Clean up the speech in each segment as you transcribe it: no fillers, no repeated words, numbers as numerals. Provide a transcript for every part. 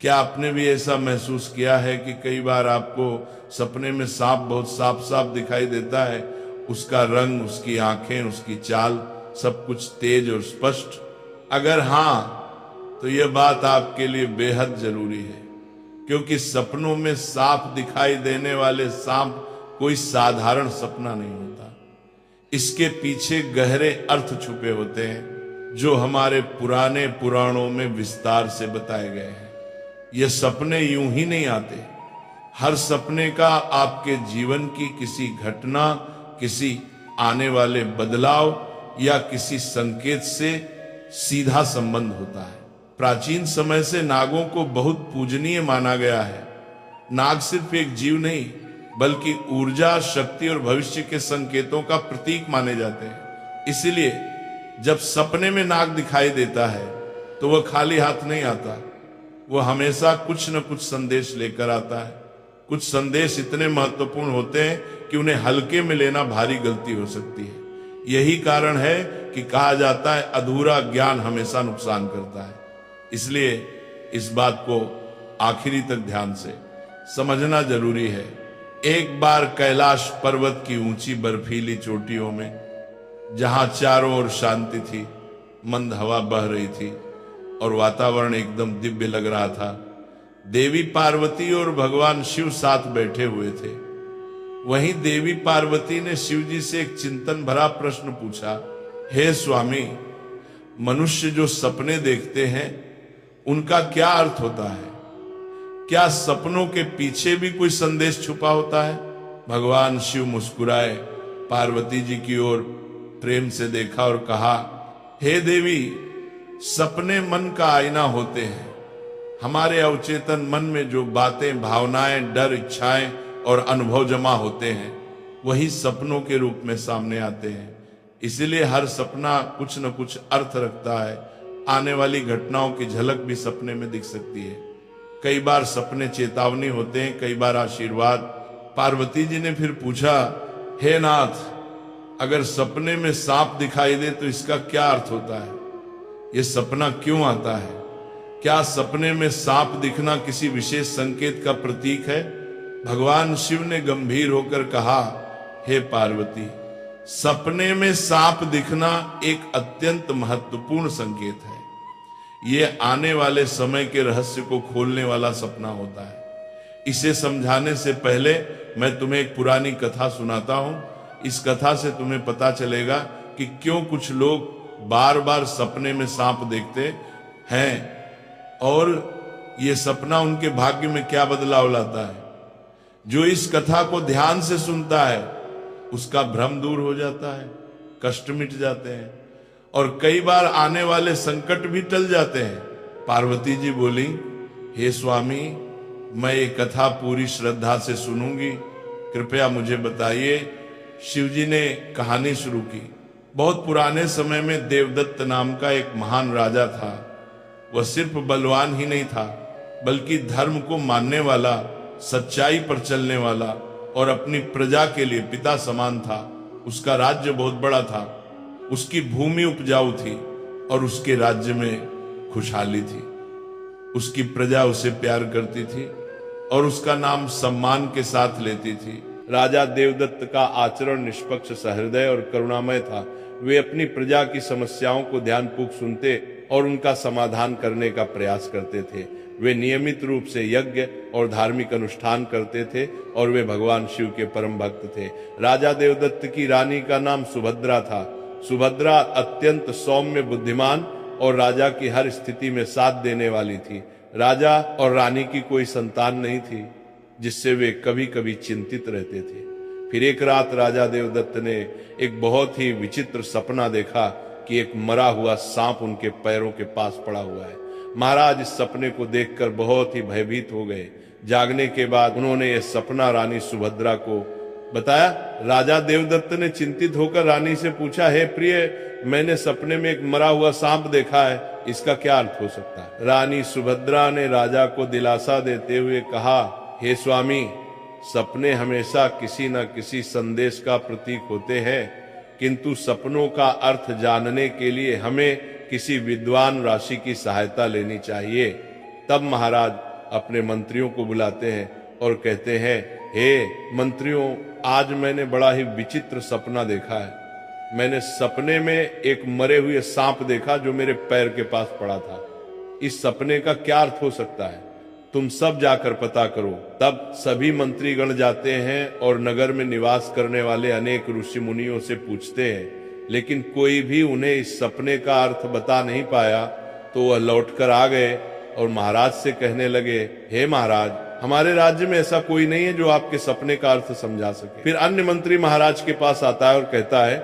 क्या आपने भी ऐसा महसूस किया है कि कई बार आपको सपने में सांप बहुत साफ साफ दिखाई देता है, उसका रंग, उसकी आंखें, उसकी चाल, सब कुछ तेज और स्पष्ट? अगर हाँ, तो यह बात आपके लिए बेहद जरूरी है, क्योंकि सपनों में साफ दिखाई देने वाले सांप कोई साधारण सपना नहीं होता। इसके पीछे गहरे अर्थ छुपे होते हैं, जो हमारे पुराने पुराणों में विस्तार से बताए गए हैं। ये सपने यूं ही नहीं आते। हर सपने का आपके जीवन की किसी घटना, किसी आने वाले बदलाव या किसी संकेत से सीधा संबंध होता है। प्राचीन समय से नागों को बहुत पूजनीय माना गया है। नाग सिर्फ एक जीव नहीं, बल्कि ऊर्जा, शक्ति और भविष्य के संकेतों का प्रतीक माने जाते हैं। इसलिए जब सपने में नाग दिखाई देता है तो वह खाली हाथ नहीं आता, वो हमेशा कुछ न कुछ संदेश लेकर आता है। कुछ संदेश इतने महत्वपूर्ण होते हैं कि उन्हें हल्के में लेना भारी गलती हो सकती है। यही कारण है कि कहा जाता है अधूरा ज्ञान हमेशा नुकसान करता है। इसलिए इस बात को आखिरी तक ध्यान से समझना जरूरी है। एक बार कैलाश पर्वत की ऊंची बर्फीली चोटियों में, जहां चारों ओर शांति थी, मंद हवा बह रही थी और वातावरण एकदम दिव्य लग रहा था, देवी पार्वती और भगवान शिव साथ बैठे हुए थे। वहीं देवी पार्वती ने शिव जी से एक चिंतन भरा प्रश्न पूछा, हे स्वामी, मनुष्य जो सपने देखते हैं उनका क्या अर्थ होता है? क्या सपनों के पीछे भी कोई संदेश छुपा होता है? भगवान शिव मुस्कुराए, पार्वती जी की ओर प्रेम से देखा और कहा, हे देवी, सपने मन का आईना होते हैं। हमारे अवचेतन मन में जो बातें, भावनाएं, डर, इच्छाएं और अनुभव जमा होते हैं, वही सपनों के रूप में सामने आते हैं। इसीलिए हर सपना कुछ न कुछ अर्थ रखता है। आने वाली घटनाओं की झलक भी सपने में दिख सकती है। कई बार सपने चेतावनी होते हैं, कई बार आशीर्वाद। पार्वती जी ने फिर पूछा, हे नाथ, अगर सपने में सांप दिखाई दे तो इसका क्या अर्थ होता है? ये सपना क्यों आता है? क्या सपने में सांप दिखना किसी विशेष संकेत का प्रतीक है? भगवान शिव ने गंभीर होकर कहा, हे पार्वती, सपने में सांप दिखना एक अत्यंत महत्वपूर्ण संकेत है। ये आने वाले समय के रहस्य को खोलने वाला सपना होता है। इसे समझाने से पहले मैं तुम्हें एक पुरानी कथा सुनाता हूं। इस कथा से तुम्हें पता चलेगा कि क्यों कुछ लोग बार बार सपने में सांप देखते हैं और ये सपना उनके भाग्य में क्या बदलाव लाता है। जो इस कथा को ध्यान से सुनता है उसका भ्रम दूर हो जाता है, कष्ट मिट जाते हैं और कई बार आने वाले संकट भी टल जाते हैं। पार्वती जी बोली, हे स्वामी, मैं ये कथा पूरी श्रद्धा से सुनूंगी, कृपया मुझे बताइए। शिव जी ने कहानी शुरू की। बहुत पुराने समय में देवदत्त नाम का एक महान राजा था। वह सिर्फ बलवान ही नहीं था, बल्कि धर्म को मानने वाला, सच्चाई पर चलने वाला और अपनी प्रजा के लिए पिता समान था। उसका राज्य बहुत बड़ा था, उसकी भूमि उपजाऊ थी और उसके राज्य में खुशहाली थी। उसकी प्रजा उसे प्यार करती थी और उसका नाम सम्मान के साथ लेती थी। राजा देवदत्त का आचरण निष्पक्ष, सहृदय और करुणामय था। वे अपनी प्रजा की समस्याओं को ध्यानपूर्वक सुनते और उनका समाधान करने का प्रयास करते थे। वे नियमित रूप से यज्ञ और धार्मिक अनुष्ठान करते थे और वे भगवान शिव के परम भक्त थे। राजा देवदत्त की रानी का नाम सुभद्रा था। सुभद्रा अत्यंत सौम्य, बुद्धिमान और राजा की हर स्थिति में साथ देने वाली थी। राजा और रानी की कोई संतान नहीं थी, जिससे वे कभी कभी चिंतित रहते थे। फिर एक रात राजा देवदत्त ने एक बहुत ही विचित्र सपना देखा कि एक मरा हुआ सांप उनके पैरों के पास पड़ा हुआ है। महाराज इस सपने को देखकर बहुत ही भयभीत हो गए। जागने के बाद उन्होंने यह सपना रानी सुभद्रा को बताया। राजा देवदत्त ने चिंतित होकर रानी से पूछा, हे प्रिय, मैंने सपने में एक मरा हुआ सांप देखा है, इसका क्या अर्थ हो सकता है? रानी सुभद्रा ने राजा को दिलासा देते हुए कहा, हे स्वामी, सपने हमेशा किसी न किसी संदेश का प्रतीक होते हैं, किंतु सपनों का अर्थ जानने के लिए हमें किसी विद्वान राशि की सहायता लेनी चाहिए। तब महाराज अपने मंत्रियों को बुलाते हैं और कहते हैं, हे मंत्रियों, आज मैंने बड़ा ही विचित्र सपना देखा है। मैंने सपने में एक मरे हुए सांप देखा जो मेरे पैर के पास पड़ा था। इस सपने का क्या अर्थ हो सकता है? तुम सब जाकर पता करो। तब सभी मंत्रीगण जाते हैं और नगर में निवास करने वाले अनेक ऋषि मुनियों से पूछते हैं, लेकिन कोई भी उन्हें इस सपने का अर्थ बता नहीं पाया। तो वह लौटकर आ गए और महाराज से कहने लगे, हे महाराज, हमारे राज्य में ऐसा कोई नहीं है जो आपके सपने का अर्थ समझा सके। फिर अन्य मंत्री महाराज के पास आता है और कहता है,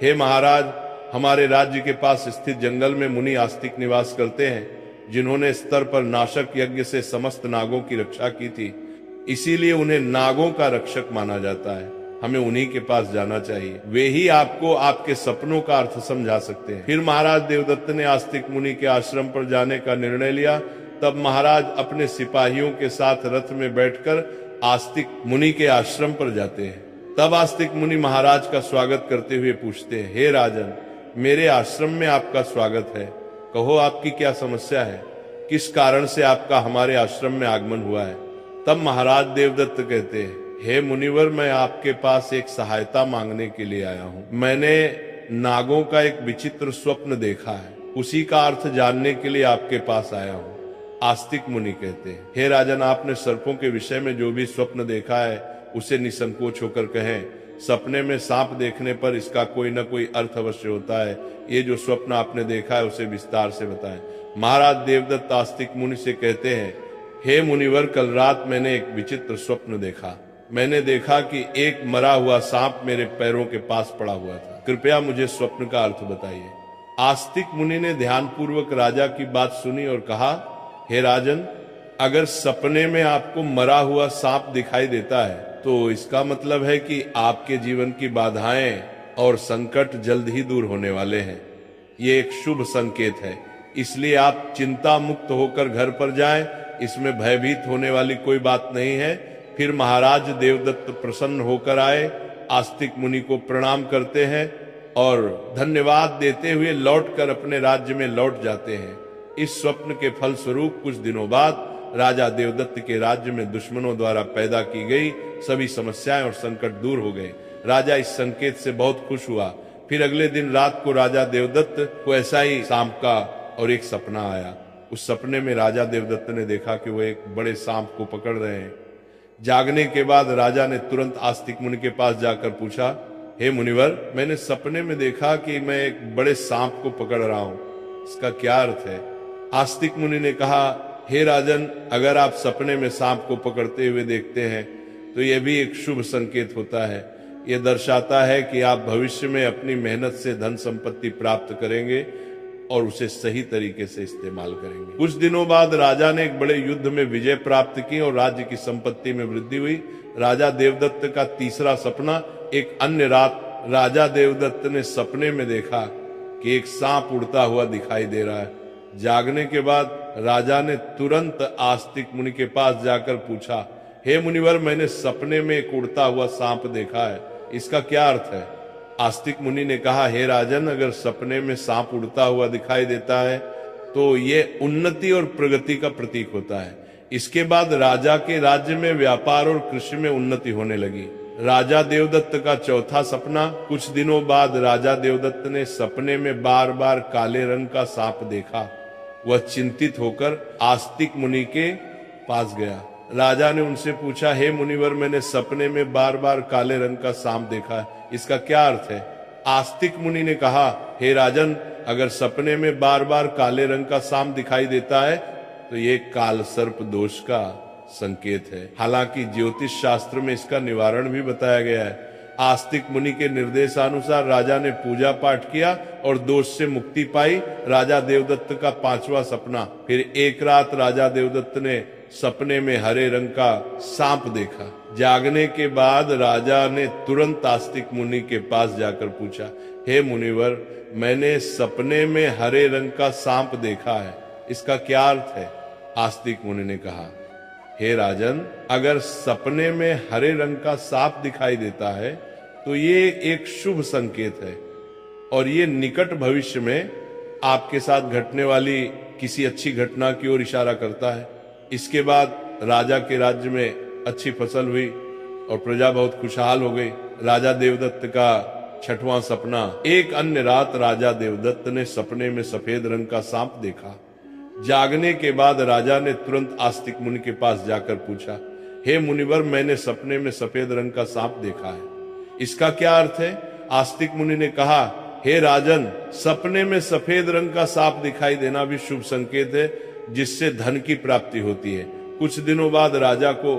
हे महाराज, हमारे राज्य के पास स्थित जंगल में मुनि आस्तिक निवास करते हैं, जिन्होंने स्तर पर नाशक यज्ञ से समस्त नागों की रक्षा की थी। इसीलिए उन्हें नागों का रक्षक माना जाता है। हमें उन्हीं के पास जाना चाहिए, वे ही आपको आपके सपनों का अर्थ समझा सकते हैं। फिर महाराज देवदत्त ने आस्तिक मुनि के आश्रम पर जाने का निर्णय लिया। तब महाराज अपने सिपाहियों के साथ रथ में बैठकर आस्तिक मुनि के आश्रम पर जाते हैं। तब आस्तिक मुनि महाराज का स्वागत करते हुए पूछते हैं, हे राजन, मेरे आश्रम में आपका स्वागत है। कहो, आपकी क्या समस्या है? किस कारण से आपका हमारे आश्रम में आगमन हुआ है? तब महाराज देवदत्त कहते हैं, हे मुनिवर, मैं आपके पास एक सहायता मांगने के लिए आया हूँ। मैंने नागों का एक विचित्र स्वप्न देखा है, उसी का अर्थ जानने के लिए आपके पास आया हूँ। आस्तिक मुनि कहते हैं, हे राजन, आपने सर्पों के विषय में जो भी स्वप्न देखा है उसे निसंकोच होकर कहें। सपने में सांप देखने पर इसका कोई न कोई अर्थ अवश्य होता है। ये जो स्वप्न आपने देखा है उसे विस्तार से बताएं। महाराज देवदत्त आस्तिक मुनि से कहते हैं, हे मुनिवर, कल रात मैंने एक विचित्र स्वप्न देखा। मैंने देखा कि एक मरा हुआ सांप मेरे पैरों के पास पड़ा हुआ था। कृपया मुझे स्वप्न का अर्थ बताइए। आस्तिक मुनि ने ध्यानपूर्वक राजा की बात सुनी और कहा, हे राजन, अगर सपने में आपको मरा हुआ सांप दिखाई देता है तो इसका मतलब है कि आपके जीवन की बाधाएं और संकट जल्द ही दूर होने वाले हैं। ये एक शुभ संकेत है, इसलिए आप चिंता मुक्त होकर घर पर जाएं। इसमें भयभीत होने वाली कोई बात नहीं है। फिर महाराज देवदत्त प्रसन्न होकर आए, आस्तिक मुनि को प्रणाम करते हैं और धन्यवाद देते हुए लौटकर अपने राज्य में लौट जाते हैं। इस स्वप्न के फल स्वरूप कुछ दिनों बाद राजा देवदत्त के राज्य में दुश्मनों द्वारा पैदा की गई सभी समस्याएं और संकट दूर हो गए। राजा इस संकेत से बहुत खुश हुआ। फिर अगले दिन रात को राजा देवदत्त को ऐसा ही सांप का और एक सपना आया। उस सपने में राजा देवदत्त ने देखा कि वो एक बड़े सांप को पकड़ रहे हैं। जागने के बाद राजा ने तुरंत आस्तिक मुनि के पास जाकर पूछा, हे मुनिवर, मैंने सपने में देखा कि मैं एक बड़े सांप को पकड़ रहा हूँ, इसका क्या अर्थ है? आस्तिक मुनि ने कहा, हे राजन, अगर आप सपने में सांप को पकड़ते हुए देखते हैं तो यह भी एक शुभ संकेत होता है। यह दर्शाता है कि आप भविष्य में अपनी मेहनत से धन संपत्ति प्राप्त करेंगे और उसे सही तरीके से इस्तेमाल करेंगे। कुछ दिनों बाद राजा ने एक बड़े युद्ध में विजय प्राप्त की और राज्य की संपत्ति में वृद्धि हुई। राजा देवदत्त का तीसरा सपना, एक अन्य रात राजा देवदत्त ने सपने में देखा कि एक सांप उड़ता हुआ दिखाई दे रहा है। जागने के बाद राजा ने तुरंत आस्तिक मुनि के पास जाकर पूछा, हे मुनिवर, मैंने सपने में एक उड़ता हुआ सांप देखा है, इसका क्या अर्थ है? आस्तिक मुनि ने कहा, हे राजन, अगर सपने में सांप उड़ता हुआ दिखाई देता है तो ये उन्नति और प्रगति का प्रतीक होता है। इसके बाद राजा के राज्य में व्यापार और कृषि में उन्नति होने लगी। राजा देवदत्त का चौथा सपना, कुछ दिनों बाद राजा देवदत्त ने सपने में बार बार काले रंग का सांप देखा। वह चिंतित होकर आस्तिक मुनि के पास गया। राजा ने उनसे पूछा, हे मुनिवर, मैंने सपने में बार बार काले रंग का सांप देखा है, इसका क्या अर्थ है? आस्तिक मुनि ने कहा, हे राजन, अगर सपने में बार बार काले रंग का सांप दिखाई देता है तो ये काल सर्प दोष का संकेत है। हालांकि ज्योतिष शास्त्र में इसका निवारण भी बताया गया है। आस्तिक मुनि के निर्देशानुसार राजा ने पूजा पाठ किया और दोष से मुक्ति पाई। राजा देवदत्त का पांचवा सपना, फिर एक रात राजा देवदत्त ने सपने में हरे रंग का सांप देखा। जागने के बाद राजा ने तुरंत आस्तिक मुनि के पास जाकर पूछा, हे मुनिवर, मैंने सपने में हरे रंग का सांप देखा है, इसका क्या अर्थ है? आस्तिक मुनि ने कहा, हे राजन, अगर सपने में हरे रंग का सांप दिखाई देता है तो ये एक शुभ संकेत है और ये निकट भविष्य में आपके साथ घटने वाली किसी अच्छी घटना की ओर इशारा करता है। इसके बाद राजा के राज्य में अच्छी फसल हुई और प्रजा बहुत खुशहाल हो गई। राजा देवदत्त का 6वां सपना। एक अन्य रात राजा देवदत्त ने सपने में सफेद रंग का सांप देखा। जागने के बाद राजा ने तुरंत आस्तिक मुनि के पास जाकर पूछा, हे मुनिवर, मैंने सपने में सफेद रंग का सांप देखा है, इसका क्या अर्थ है? आस्तिक मुनि ने कहा, हे राजन, सपने में सफेद रंग का सांप दिखाई देना भी शुभ संकेत है, जिससे धन की प्राप्ति होती है। कुछ दिनों बाद राजा को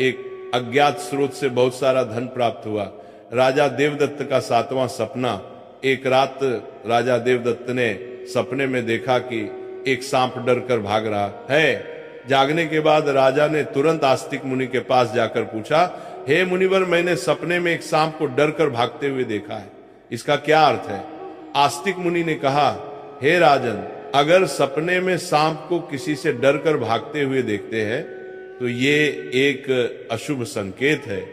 एक अज्ञात स्रोत से बहुत सारा धन प्राप्त हुआ। राजा देवदत्त का 7वां सपना। एक रात राजा देवदत्त ने सपने में देखा कि एक सांप डर कर भाग रहा है। जागने के बाद राजा ने तुरंत आस्तिक मुनि के पास जाकर पूछा, हे मुनिवर, मैंने सपने में एक सांप को डर कर भागते हुए देखा है, इसका क्या अर्थ है? आस्तिक मुनि ने कहा, हे राजन, अगर सपने में सांप को किसी से डर कर भागते हुए देखते हैं तो ये एक अशुभ संकेत है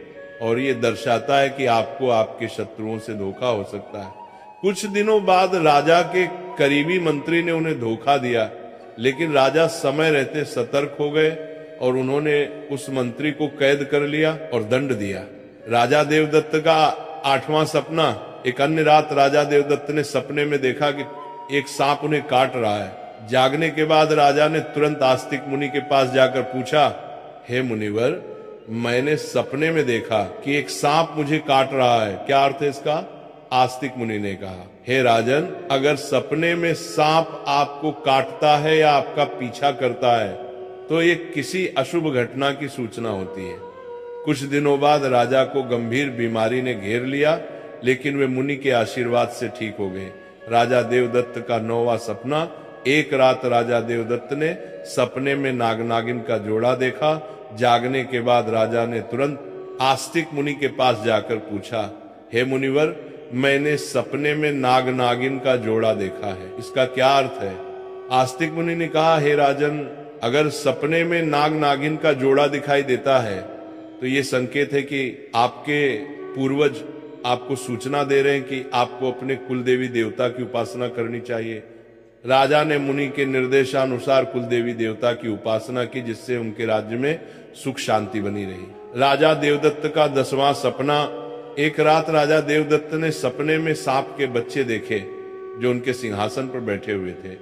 और ये दर्शाता है कि आपको आपके शत्रुओं से धोखा हो सकता है। कुछ दिनों बाद राजा के करीबी मंत्री ने उन्हें धोखा दिया, लेकिन राजा समय रहते सतर्क हो गए और उन्होंने उस मंत्री को कैद कर लिया और दंड दिया। राजा देवदत्त का 8वां सपना। एक अन्य रात राजा देवदत्त ने सपने में देखा कि एक सांप उन्हें काट रहा है। जागने के बाद राजा ने तुरंत आस्तिक मुनि के पास जाकर पूछा, हे मुनिवर, मैंने सपने में देखा कि एक सांप मुझे काट रहा है, क्या अर्थ है इसका? आस्तिक मुनि ने कहा, हे राजन, अगर सपने में सांप आपको काटता है या आपका पीछा करता है तो ये किसी अशुभ घटना की सूचना होती है। कुछ दिनों बाद राजा को गंभीर बीमारी ने घेर लिया, लेकिन वे मुनि के आशीर्वाद से ठीक हो गए। राजा देवदत्त का 9वां सपना। एक रात राजा देवदत्त ने सपने में नाग नागिन का जोड़ा देखा। जागने के बाद राजा ने तुरंत आस्तिक मुनि के पास जाकर पूछा, हे मुनिवर, मैंने सपने में नाग नागिन का जोड़ा देखा है, इसका क्या अर्थ है? आस्तिक मुनि ने कहा, हे राजन, अगर सपने में नाग नागिन का जोड़ा दिखाई देता है तो ये संकेत है कि आपके पूर्वज आपको सूचना दे रहे हैं कि आपको अपने कुल देवी देवता की उपासना करनी चाहिए। राजा ने मुनि के निर्देशानुसार कुल देवी देवता की उपासना की, जिससे उनके राज्य में सुख शांति बनी रही। राजा देवदत्त का 10वां सपना। एक रात राजा देवदत्त ने सपने में सांप के बच्चे देखे जो उनके सिंहासन पर बैठे हुए थे।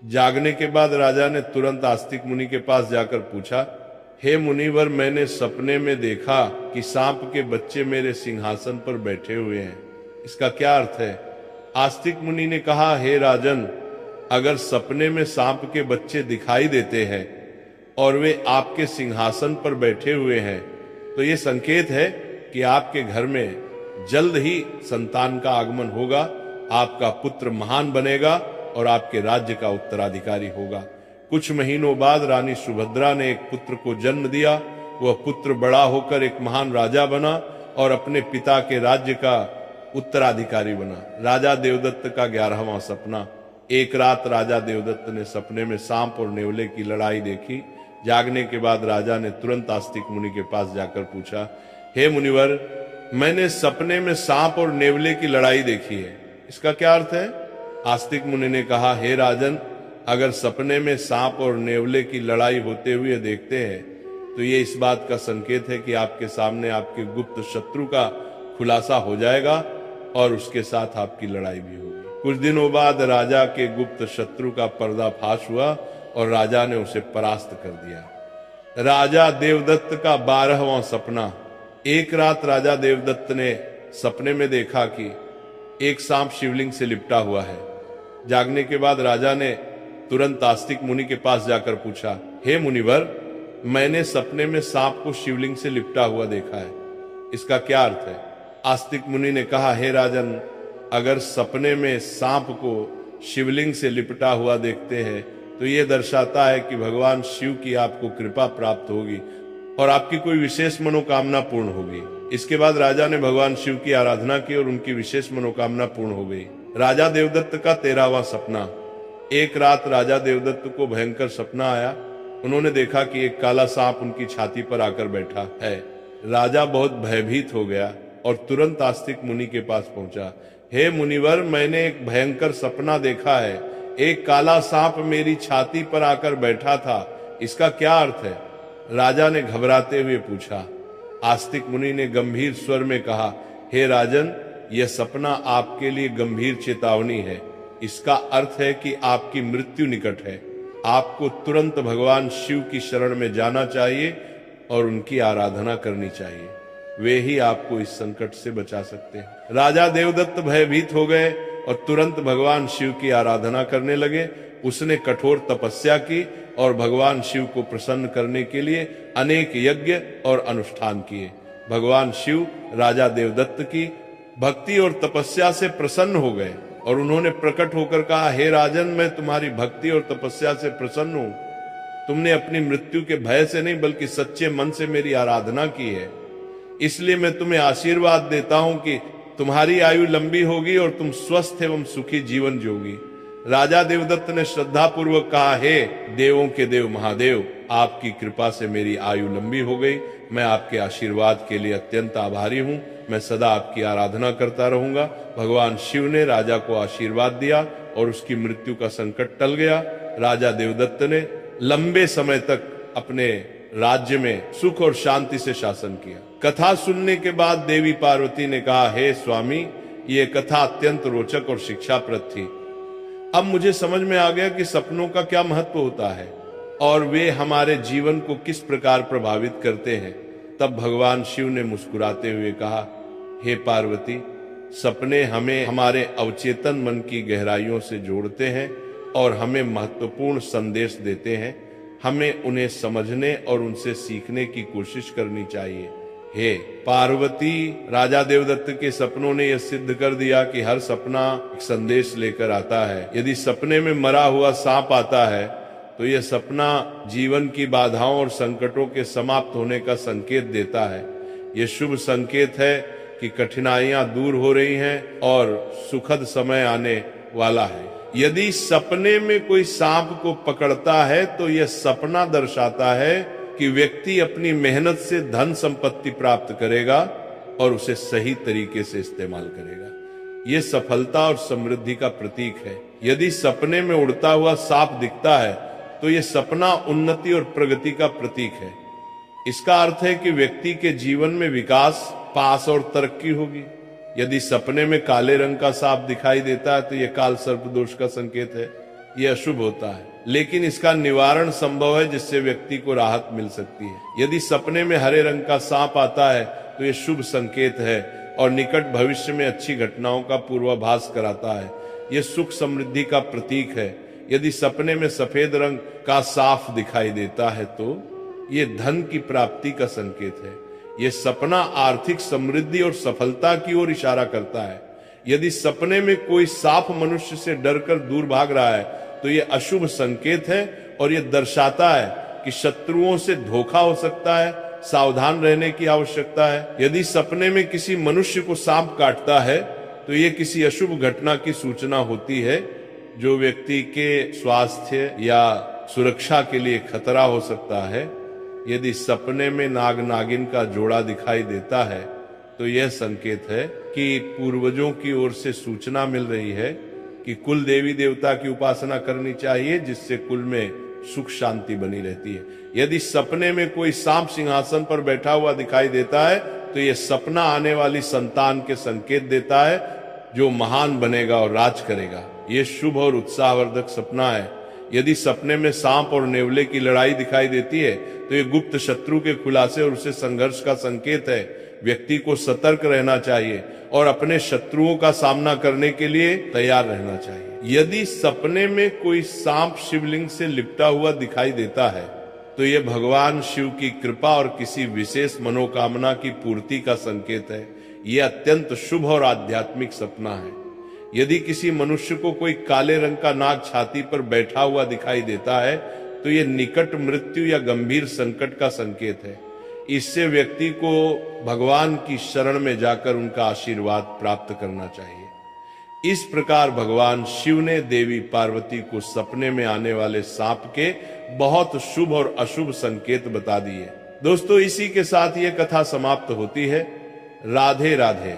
जागने के बाद राजा ने तुरंत आस्तिक मुनि के पास जाकर पूछा, हे मुनिवर, मैंने सपने में देखा कि सांप के बच्चे मेरे सिंहासन पर बैठे हुए हैं, इसका क्या अर्थ है? आस्तिक मुनि ने कहा, हे राजन, अगर सपने में सांप के बच्चे दिखाई देते हैं और वे आपके सिंहासन पर बैठे हुए हैं तो ये संकेत है कि आपके घर में जल्द ही संतान का आगमन होगा, आपका पुत्र महान बनेगा और आपके राज्य का उत्तराधिकारी होगा। कुछ महीनों बाद रानी सुभद्रा ने एक पुत्र को जन्म दिया। वह पुत्र बड़ा होकर एक महान राजा बना और अपने पिता के राज्य का उत्तराधिकारी बना। राजा देवदत्त का 11वां सपना। एक रात राजा देवदत्त ने सपने में सांप और नेवले की लड़ाई देखी। जागने के बाद राजा ने तुरंत आस्तिक मुनि के पास जाकर पूछा, हे मुनिवर, मैंने सपने में सांप और नेवले की लड़ाई देखी है, इसका क्या अर्थ है? आस्तिक मुनि ने कहा, हे राजन, अगर सपने में सांप और नेवले की लड़ाई होते हुए देखते हैं तो ये इस बात का संकेत है कि आपके सामने आपके गुप्त शत्रु का खुलासा हो जाएगा और उसके साथ आपकी लड़ाई भी होगी। कुछ दिनों बाद राजा के गुप्त शत्रु का पर्दाफाश हुआ और राजा ने उसे परास्त कर दिया। राजा देवदत्त का 12वां सपना। एक रात राजा देवदत्त ने सपने में देखा कि एक सांप शिवलिंग से लिपटा हुआ है। जागने के बाद राजा ने तुरंत आस्तिक मुनि के पास जाकर पूछा, हे मुनिवर, मैंने सपने में सांप को शिवलिंग से लिपटा हुआ देखा है, इसका क्या अर्थ है? आस्तिक मुनि ने कहा, हे राजन, अगर सपने में सांप को शिवलिंग से लिपटा हुआ देखते हैं तो ये दर्शाता है कि भगवान शिव की आपको कृपा प्राप्त होगी और आपकी कोई विशेष मनोकामना पूर्ण होगी। इसके बाद राजा ने भगवान शिव की आराधना की और उनकी विशेष मनोकामना पूर्ण हो गई। राजा देवदत्त का 13वां सपना। एक रात राजा देवदत्त को भयंकर सपना आया। उन्होंने देखा कि एक काला सांप उनकी छाती पर आकर बैठा है। राजा बहुत भयभीत हो गया और तुरंत आस्तिक मुनि के पास पहुंचा। हे मुनिवर, मैंने एक भयंकर सपना देखा है। एक काला सांप मेरी छाती पर आकर बैठा था। इसका क्या अर्थ है? राजा ने घबराते हुए पूछा। आस्तिक मुनि ने गंभीर स्वर में कहा, हे राजन, यह सपना आपके लिए गंभीर चेतावनी है। इसका अर्थ है कि आपकी मृत्यु निकट है। आपको तुरंत भगवान शिव की शरण में जाना चाहिए और उनकी आराधना करनी चाहिए। वे ही आपको इस संकट से बचा सकते हैं। राजा देवदत्त भयभीत हो गए और तुरंत भगवान शिव की आराधना करने लगे। उसने कठोर तपस्या की और भगवान शिव को प्रसन्न करने के लिए अनेक यज्ञ और अनुष्ठान किए। भगवान शिव राजा देवदत्त की भक्ति और तपस्या से प्रसन्न हो गए और उन्होंने प्रकट होकर कहा, हे राजन, मैं तुम्हारी भक्ति और तपस्या से प्रसन्न हूं। तुमने अपनी मृत्यु के भय से नहीं बल्कि सच्चे मन से मेरी आराधना की है, इसलिए मैं तुम्हें आशीर्वाद देता हूं कि तुम्हारी आयु लंबी होगी और तुम स्वस्थ एवं सुखी जीवन जियोगी। राजा देवदत्त ने श्रद्धा पूर्वक कहा, हे देवों के देव महादेव, आपकी कृपा से मेरी आयु लंबी हो गई। मैं आपके आशीर्वाद के लिए अत्यंत आभारी हूं। मैं सदा आपकी आराधना करता रहूंगा। भगवान शिव ने राजा को आशीर्वाद दिया और उसकी मृत्यु का संकट टल गया। राजा देवदत्त ने लंबे समय तक अपने राज्य में सुख और शांति से शासन किया। कथा सुनने के बाद देवी पार्वती ने कहा, हे स्वामी, ये कथा अत्यंत रोचक और शिक्षाप्रद थी। अब मुझे समझ में आ गया कि सपनों का क्या महत्व होता है और वे हमारे जीवन को किस प्रकार प्रभावित करते हैं। तब भगवान शिव ने मुस्कुराते हुए कहा, हे पार्वती, सपने हमें हमारे अवचेतन मन की गहराइयों से जोड़ते हैं और हमें महत्वपूर्ण संदेश देते हैं। हमें उन्हें समझने और उनसे सीखने की कोशिश करनी चाहिए। हे पार्वती, राजा देवदत्त के सपनों ने यह सिद्ध कर दिया कि हर सपना एक संदेश लेकर आता है। यदि सपने में मरा हुआ सांप आता है तो यह सपना जीवन की बाधाओं और संकटों के समाप्त होने का संकेत देता है। यह शुभ संकेत है कि कठिनाइयां दूर हो रही हैं और सुखद समय आने वाला है। यदि सपने में कोई सांप को पकड़ता है तो यह सपना दर्शाता है कि व्यक्ति अपनी मेहनत से धन संपत्ति प्राप्त करेगा और उसे सही तरीके से इस्तेमाल करेगा। यह सफलता और समृद्धि का प्रतीक है। यदि सपने में उड़ता हुआ सांप दिखता है तो यह सपना उन्नति और प्रगति का प्रतीक है। इसका अर्थ है कि व्यक्ति के जीवन में विकास, पास और तरक्की होगी। यदि सपने में काले रंग का सांप दिखाई देता है तो यह काल सर्प दोष का संकेत है। यह अशुभ होता है, लेकिन इसका निवारण संभव है जिससे व्यक्ति को राहत मिल सकती है। यदि सपने में हरे रंग का सांप आता है तो यह शुभ संकेत है और निकट भविष्य में अच्छी घटनाओं का पूर्वाभास कराता है। यह सुख समृद्धि का प्रतीक है। यदि सपने में सफेद रंग का साफ दिखाई देता है तो यह धन की प्राप्ति का संकेत है। यह सपना आर्थिक समृद्धि और सफलता की ओर इशारा करता है। यदि सपने में कोई सांप मनुष्य से डरकर दूर भाग रहा है तो यह अशुभ संकेत है और यह दर्शाता है कि शत्रुओं से धोखा हो सकता है। सावधान रहने की आवश्यकता है। यदि सपने में किसी मनुष्य को सांप काटता है तो यह किसी अशुभ घटना की सूचना होती है जो व्यक्ति के स्वास्थ्य या सुरक्षा के लिए खतरा हो सकता है। यदि सपने में नाग नागिन का जोड़ा दिखाई देता है तो यह संकेत है कि पूर्वजों की ओर से सूचना मिल रही है कि कुल देवी देवता की उपासना करनी चाहिए, जिससे कुल में सुख शांति बनी रहती है। यदि सपने में कोई सांप सिंहासन पर बैठा हुआ दिखाई देता है तो यह सपना आने वाली संतान के संकेत देता है जो महान बनेगा और राज करेगा। यह शुभ और उत्साहवर्धक सपना है। यदि सपने में सांप और नेवले की लड़ाई दिखाई देती है तो यह गुप्त शत्रु के खुलासे और उससे संघर्ष का संकेत है। व्यक्ति को सतर्क रहना चाहिए और अपने शत्रुओं का सामना करने के लिए तैयार रहना चाहिए। यदि सपने में कोई सांप शिवलिंग से लिपटा हुआ दिखाई देता है तो यह भगवान शिव की कृपा और किसी विशेष मनोकामना की पूर्ति का संकेत है। यह अत्यंत शुभ और आध्यात्मिक सपना है। यदि किसी मनुष्य को कोई काले रंग का नाग छाती पर बैठा हुआ दिखाई देता है तो यह निकट मृत्यु या गंभीर संकट का संकेत है। इससे व्यक्ति को भगवान की शरण में जाकर उनका आशीर्वाद प्राप्त करना चाहिए। इस प्रकार भगवान शिव ने देवी पार्वती को सपने में आने वाले सांप के बहुत शुभ और अशुभ संकेत बता दिए। दोस्तों, इसी के साथ ये कथा समाप्त होती है। राधे राधे।